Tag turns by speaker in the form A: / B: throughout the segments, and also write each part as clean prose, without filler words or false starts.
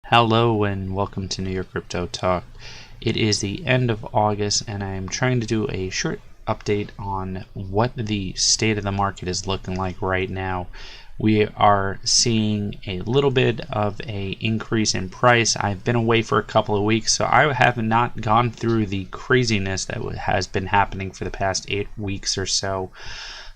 A: Hello and welcome to New York Crypto Talk. It is the end of August and I'm trying to do a short update on what the state of the market is looking like right now. We are seeing a little bit of a increase in price. I've been away for a couple of weeks, so I have not gone through the craziness that has been happening for the past 8 weeks or so.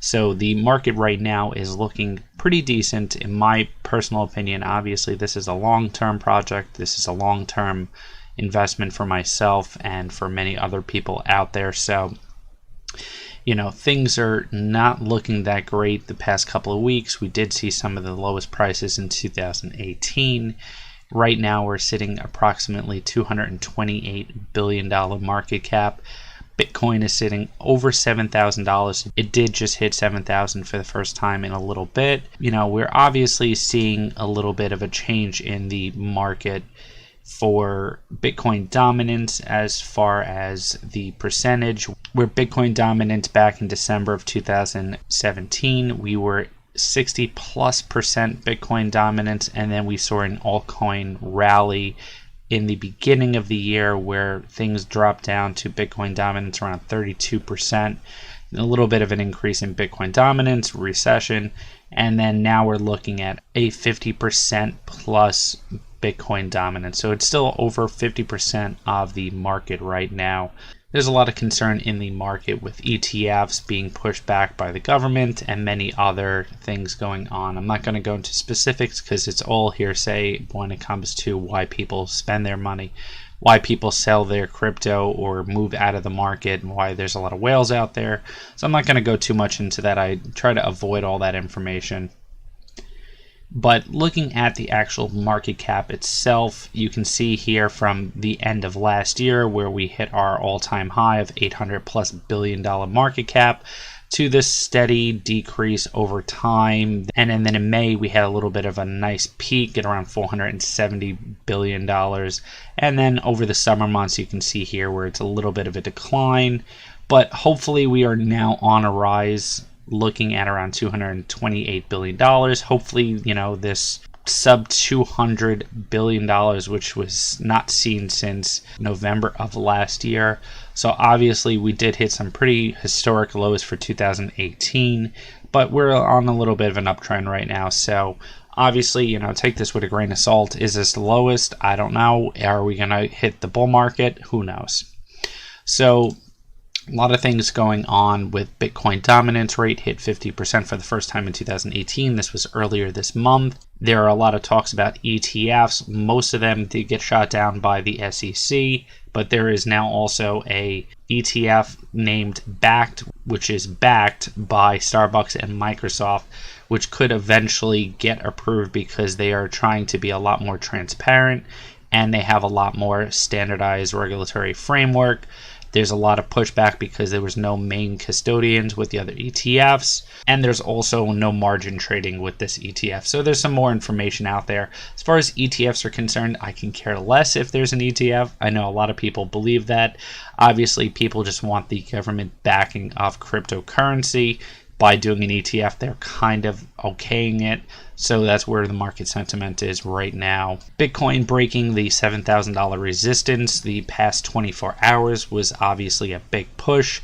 A: So the market right now is looking pretty decent in my personal opinion. Obviously, this is a long-term project. This is a long-term investment for myself and for many other people out there. So, things are not looking that great the past couple of weeks. We did see some of the lowest prices in 2018. Right now, we're sitting approximately $228 billion market cap. Bitcoin is sitting over $7,000. It did just hit $7,000 for the first time in a little bit. We're obviously seeing a little bit of a change in the market for Bitcoin dominance as far as the percentage. We're Bitcoin dominant back in December of 2017. We were 60+% Bitcoin dominance, and then we saw an altcoin rally in the beginning of the year where things dropped down to Bitcoin dominance around 32%, a little bit of an increase in Bitcoin dominance, recession, and then now we're looking at a 50% plus Bitcoin dominance. So it's still over 50% of the market right now. There's a lot of concern in the market with ETFs being pushed back by the government and many other things going on. I'm not going to go into specifics because it's all hearsay when it comes to why people spend their money, why people sell their crypto or move out of the market, and why there's a lot of whales out there. So I'm not going to go too much into that. I try to avoid all that information. But looking at the actual market cap itself, you can see here from the end of last year where we hit our all-time high of $800+ billion market cap to this steady decrease over time. And then in May, we had a little bit of a nice peak at around $470 billion. And then over the summer months, you can see here where it's a little bit of a decline. But hopefully we are now on a rise, looking at around $228 billion. Hopefully, this sub $200 billion, which was not seen since November of last year. So obviously we did hit some pretty historic lows for 2018, but we're on a little bit of an uptrend right now. So obviously, take this with a grain of salt. Is this the lowest? I don't know. Are we going to hit the bull market? Who knows? So a lot of things going on with Bitcoin dominance rate hit 50% for the first time in 2018. This was earlier this month. There are a lot of talks about ETFs. Most of them did get shot down by the SEC, but there is now also a ETF named Backed, which is backed by Starbucks and Microsoft, which could eventually get approved because they are trying to be a lot more transparent and they have a lot more standardized regulatory framework. There's a lot of pushback because there was no main custodians with the other ETFs, and there's also no margin trading with this ETF. So there's some more information out there. As far as ETFs are concerned, I can care less if there's an ETF. I know a lot of people believe that. Obviously, people just want the government backing of cryptocurrency. By doing an ETF, they're kind of okaying it. So that's where the market sentiment is right now. Bitcoin breaking the $7,000 resistance the past 24 hours was obviously a big push.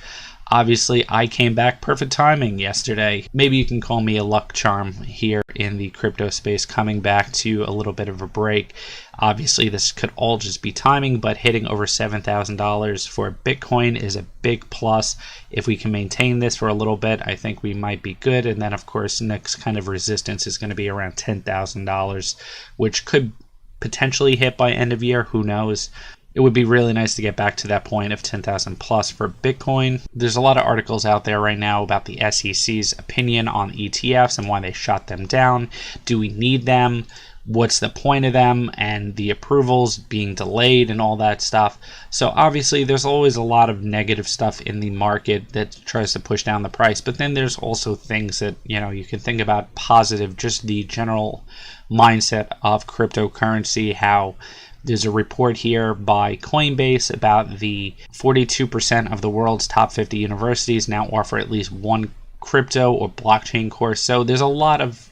A: Obviously, I came back perfect timing yesterday. Maybe you can call me a luck charm here in the crypto space, coming back to a little bit of a break. Obviously, this could all just be timing, but hitting over $7,000 for Bitcoin is a big plus. If we can maintain this for a little bit, I think we might be good. And then, of course, next kind of resistance is going to be around $10,000, which could potentially hit by end of year. Who knows? It would be really nice to get back to that point of 10,000 plus for Bitcoin. There's a lot of articles out there right now about the SEC's opinion on ETFs and why they shut them down. Do we need them? What's the point of them? And the approvals being delayed and all that stuff. So obviously there's always a lot of negative stuff in the market that tries to push down the price. But then there's also things that, you can think about positive, just the general mindset of cryptocurrency, how there's a report here by Coinbase about the 42% of the world's top 50 universities now offer at least one crypto or blockchain course. So there's a lot of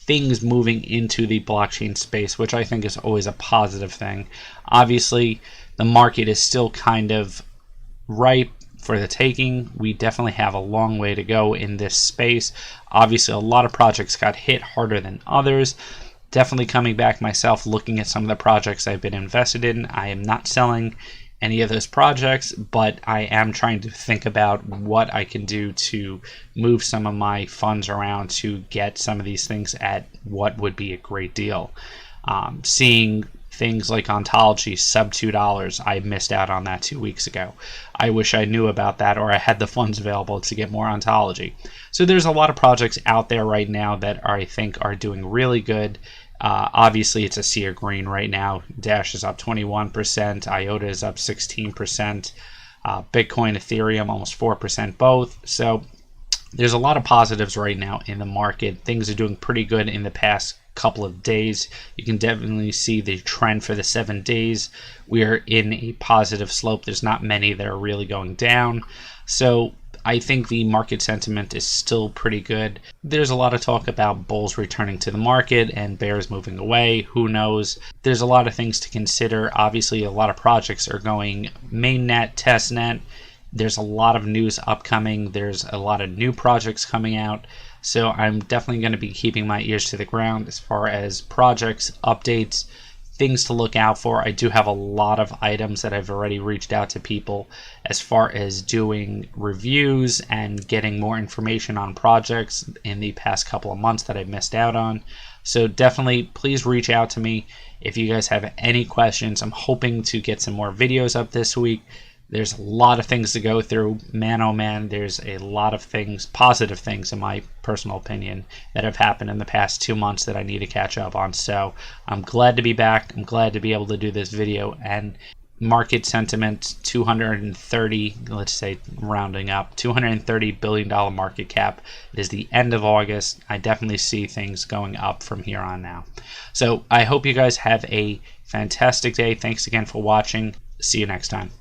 A: things moving into the blockchain space, which I think is always a positive thing. Obviously, the market is still kind of ripe for the taking. We definitely have a long way to go in this space. Obviously, a lot of projects got hit harder than others. Definitely coming back myself, looking at some of the projects I've been invested in. I am not selling any of those projects, but I am trying to think about what I can do to move some of my funds around to get some of these things at what would be a great deal. Seeing things like Ontology sub $2, I missed out on that 2 weeks ago. I wish I knew about that, or I had the funds available to get more Ontology. So there's a lot of projects out there right now that I think are doing really good. Obviously, it's a sea of green right now. Dash is up 21%, IOTA is up 16%, Bitcoin, Ethereum almost 4% both. So there's a lot of positives right now in the market. Things are doing pretty good in the past couple of days. You can definitely see the trend for the 7 days. We are in a positive slope. There's not many that are really going down. So I think the market sentiment is still pretty good. There's a lot of talk about bulls returning to the market and bears moving away. Who knows? There's a lot of things to consider. Obviously, a lot of projects are going mainnet, testnet. There's a lot of news upcoming. There's a lot of new projects coming out. So I'm definitely going to be keeping my ears to the ground as far as projects, updates, things to look out for. I do have a lot of items that I've already reached out to people as far as doing reviews and getting more information on projects in the past couple of months that I missed out on. So definitely please reach out to me if you guys have any questions. I'm hoping to get some more videos up this week. There's a lot of things to go through. Man, oh man, there's a lot of things, positive things in my personal opinion, that have happened in the past 2 months that I need to catch up on. So I'm glad to be back. I'm glad to be able to do this video. And market sentiment, 230, let's say rounding up, $230 billion market cap. It is the end of August. I definitely see things going up from here on now. So I hope you guys have a fantastic day. Thanks again for watching. See you next time.